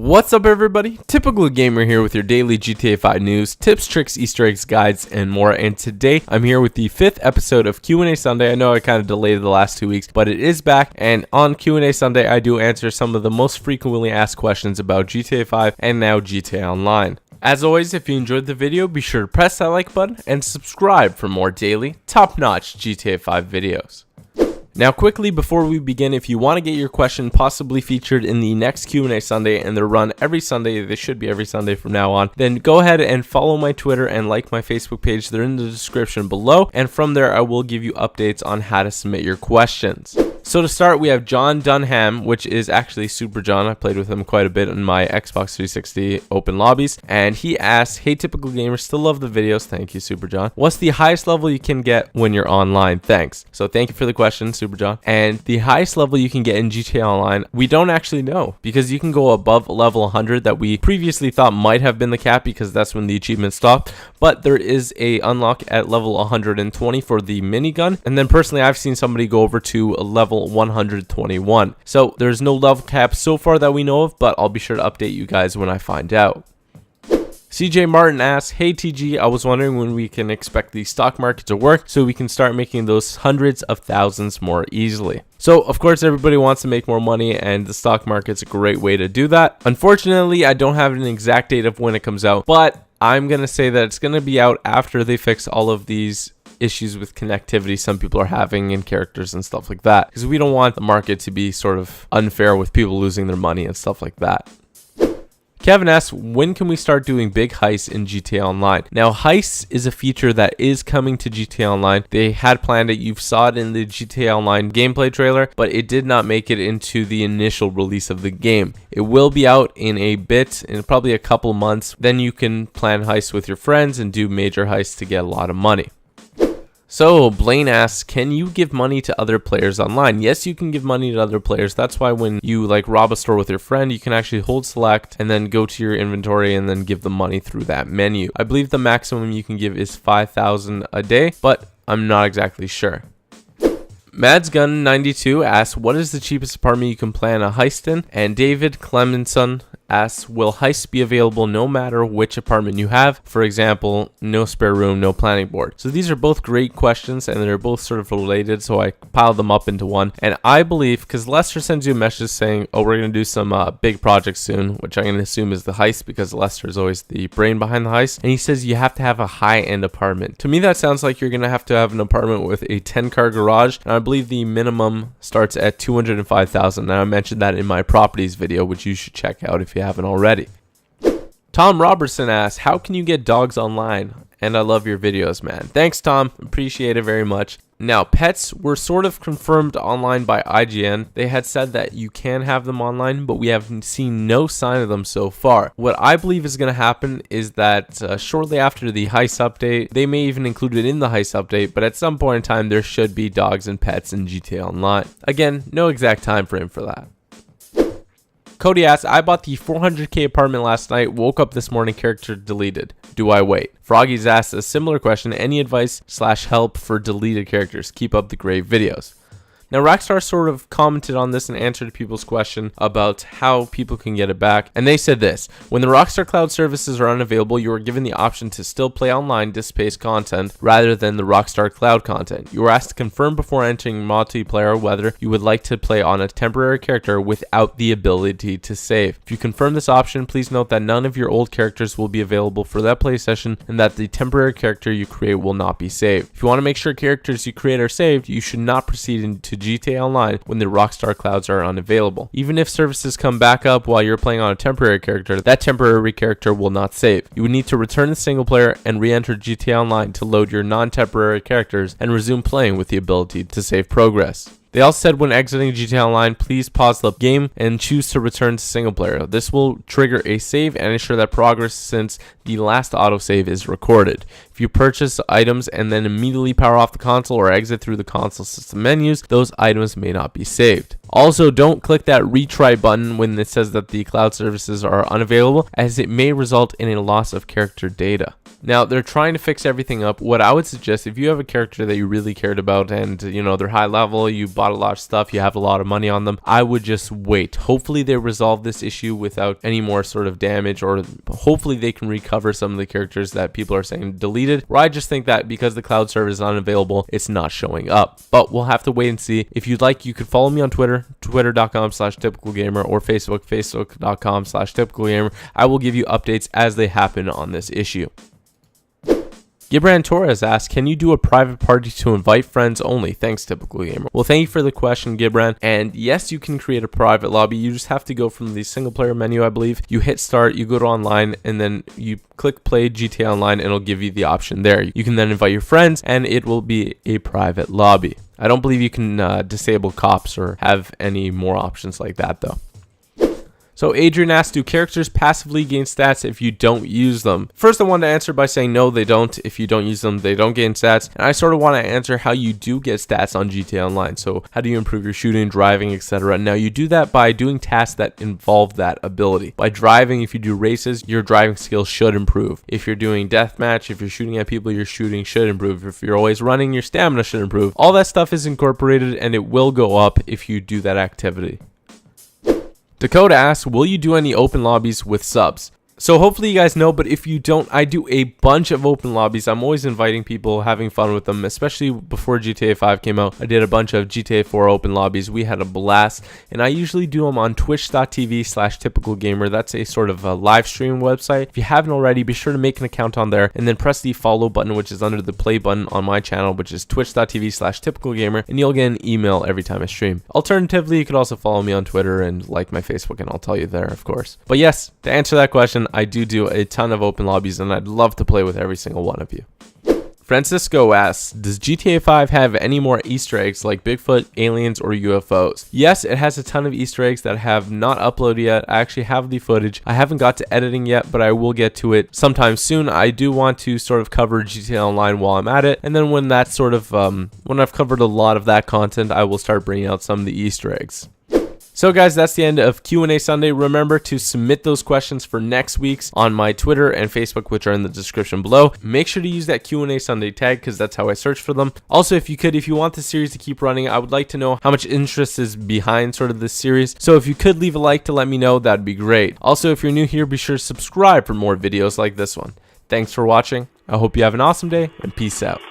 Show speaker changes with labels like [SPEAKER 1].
[SPEAKER 1] What's up everybody, Typical Gamer here with your daily GTA 5 news, tips, tricks, easter eggs, guides, and more. And today I'm here with the 5th episode of Q&A Sunday. I know I kind of delayed the last 2 weeks, but it is back, and on Q&A Sunday I do answer some of the most frequently asked questions about GTA 5 and now GTA Online. As always, if you enjoyed the video, be sure to press that like button and subscribe for more daily, top-notch GTA 5 videos. Now quickly before we begin, if you want to get your question possibly featured in the next Q&A Sunday, and they're run every Sunday, they should be every Sunday from now on, then go ahead and follow my Twitter and like my Facebook page. They're in the description below, and from there I will give you updates on how to submit your questions. So to start, we have John Dunham, which is actually Super John. I played with him quite a bit in my Xbox 360 open lobbies, and he asks, "Hey Typical Gamer, still love the videos." Thank you, Super John. "What's the highest level you can get when you're online? Thanks." So thank you for the question, Super John. And the highest level you can get in GTA Online, we don't actually know, because you can go above level 100 that we previously thought might have been the cap, because that's when the achievement stopped. But there is a unlock at level 120 for the minigun, and then personally I've seen somebody go over to a level 121. So there's no level cap so far that we know of, but I'll be sure to update you guys when I find out. CJ Martin asks, "Hey TG, I was wondering when we can expect the stock market to work so we can start making those hundreds of thousands more easily." So of course everybody wants to make more money, and the stock market's a great way to do that. Unfortunately, I don't have an exact date of when it comes out, but I'm gonna say that it's gonna be out after they fix all of these issues with connectivity some people are having in characters and stuff like that, because we don't want the market to be sort of unfair with people losing their money and stuff like that. Kevin asks, "When can we start doing big heists in GTA Online?" Now, heists is a feature that is coming to GTA Online. They had planned it. You saw it in the GTA Online gameplay trailer, but it did not make it into the initial release of the game. It will be out in a bit, in probably a couple months. Then you can plan heists with your friends and do major heists to get a lot of money. So Blaine asks, "Can you give money to other players online?" Yes, you can give money to other players. That's why when you rob a store with your friend, you can actually hold select and then go to your inventory and then give them money through that menu. I believe the maximum you can give is 5,000 a day, but I'm not exactly sure. Madsgun92 asks, "What is the cheapest apartment you can plan a heist in?" And David Clemenson asks, "Will heists be available no matter which apartment you have? For example, no spare room, no planning board?" So these are both great questions, and they're both sort of related, so I piled them up into one. And I believe, because Lester sends you a message saying, "Oh, we're going to do some big projects soon," which I'm going to assume is the heist, because Lester is always the brain behind the heist, and he says you have to have a high-end apartment. To me, that sounds like you're going to have an apartment with a 10-car garage, and I believe the minimum starts at 205,000. Now, I mentioned that in my properties video, which you should check out if you haven't already. Tom Robertson asks, "How can you get dogs online?" And I love your videos, man. Thanks, Tom. Appreciate it very much. Now, pets were sort of confirmed online by IGN. They had said that you can have them online, but we have seen no sign of them so far. What I believe is going to happen is that shortly after the heist update, they may even include it in the heist update, but at some point in time, there should be dogs and pets in GTA Online. Again, no exact time frame for that. Cody asks, "I bought the 400k apartment last night, woke up this morning, character deleted. Do I wait?" Froggy's asked a similar question. "Any advice/help for deleted characters? Keep up the great videos." Now, Rockstar sort of commented on this and answered people's question about how people can get it back. And they said this: "When the Rockstar Cloud services are unavailable, you are given the option to still play online disk-based content rather than the Rockstar Cloud content. You are asked to confirm before entering multiplayer whether you would like to play on a temporary character without the ability to save. If you confirm this option, please note that none of your old characters will be available for that play session, and that the temporary character you create will not be saved. If you want to make sure characters you create are saved, you should not proceed into GTA Online when the Rockstar Clouds are unavailable. Even if services come back up while you're playing on a temporary character, that temporary character will not save. You would need to return to single player and re-enter GTA Online to load your non-temporary characters and resume playing with the ability to save progress." They also said when exiting GTA Online, please pause the game and choose to return to single player. This will trigger a save and ensure that progress since the last autosave is recorded. If If you purchase items and then immediately power off the console or exit through the console system menus, those items may not be saved. Also, don't click that retry button when it says that the cloud services are unavailable, as it may result in a loss of character data. Now, they're trying to fix everything up. What I would suggest, if you have a character that you really cared about and, you know, they're high level, you bought a lot of stuff, you have a lot of money on them, I would just wait. Hopefully they resolve this issue without any more sort of damage, or hopefully they can recover some of the characters that people are saying deleted. Or I just think that because the cloud server is unavailable, it's not showing up. But we'll have to wait and see. If you'd like, you could follow me on Twitter, twitter.com/typicalgamer, or Facebook, facebook.com/typicalgamer. I will give you updates as they happen on this issue. Gibran Torres asks, can you do a private party to invite friends only? Thanks, Typical Gamer. Well, thank you for the question, Gibran. And yes, you can create a private lobby. You just have to go from the single player menu, I believe. You hit start, you go to online, and then you click play GTA Online, and it'll give you the option there. You can then invite your friends, and it will be a private lobby. I don't believe you can disable cops or have any more options like that, though. So Adrian asked, do characters passively gain stats if you don't use them? First, I want to answer by saying no, they don't. If you don't use them, they don't gain stats. And I sort of want to answer how you do get stats on GTA Online. So how do you improve your shooting, driving, etc.? Now, you do that by doing tasks that involve that ability. By driving, if you do races, your driving skills should improve. If you're doing deathmatch, if you're shooting at people, your shooting should improve. If you're always running, your stamina should improve. All that stuff is incorporated, and it will go up if you do that activity. Dakota asks, will you do any open lobbies with subs? So hopefully you guys know, but if you don't, I do a bunch of open lobbies. I'm always inviting people, having fun with them, especially before GTA 5 came out. I did a bunch of GTA 4 open lobbies. We had a blast, and I usually do them on twitch.tv/typicalgamer. That's a sort of a live stream website. If you haven't already, be sure to make an account on there and then press the follow button, which is under the play button on my channel, which is twitch.tv/typicalgamer, and you'll get an email every time I stream. Alternatively, you could also follow me on Twitter and like my Facebook, and I'll tell you there, of course. But yes, to answer that question, I do a ton of open lobbies, and I'd love to play with every single one of you. Francisco asks, does GTA 5 have any more Easter eggs like Bigfoot, aliens, or UFOs? Yes, it has a ton of Easter eggs that have not uploaded yet. I actually have the footage. I haven't got to editing yet, but I will get to it sometime soon. I do want to sort of cover GTA Online while I'm at it, and then when that's sort of, when I've covered a lot of that content, I will start bringing out some of the Easter eggs. So guys, that's the end of Q&A Sunday. Remember to submit those questions for next week's on my Twitter and Facebook, which are in the description below. Make sure to use that Q&A Sunday tag, because that's how I search for them. Also, if you want the series to keep running, I would like to know how much interest is behind sort of this series. So if you could leave a like to let me know, that'd be great. Also, if you're new here, be sure to subscribe for more videos like this one. Thanks for watching. I hope you have an awesome day, and peace out.